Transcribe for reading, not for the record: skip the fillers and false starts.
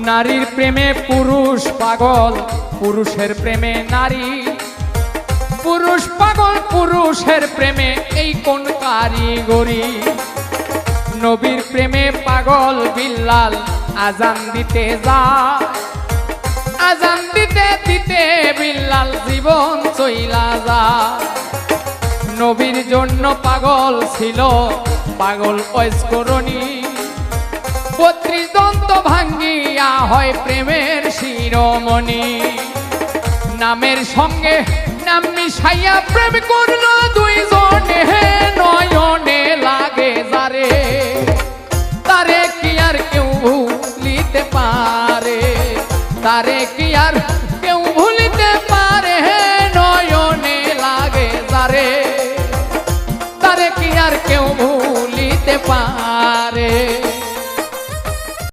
নারীর প্রেমে পুরুষ পাগল, পুরুষের প্রেমে নারী। পুরুষ পাগল পুরুষের প্রেমে, এই কোন কারিগরি। নবীর প্রেমে পাগল বিল্লাল, আজান দিতে যায়। আজান দিতে দিতে বিল্লাল জীবন চইলা যায়। নবীর জন্য পাগল ছিল, পাগল ঐস্করণী। 32 দন্ত ভাঙ্গিয়া হয় প্রেমের শিরোমণি। নামের সঙ্গে নাম মিশাইয়া প্রেম করলো দুইজনে, নয়নে লাগে যারে, তারে কি আর কেউ ভুলিতে পারে, তারে কি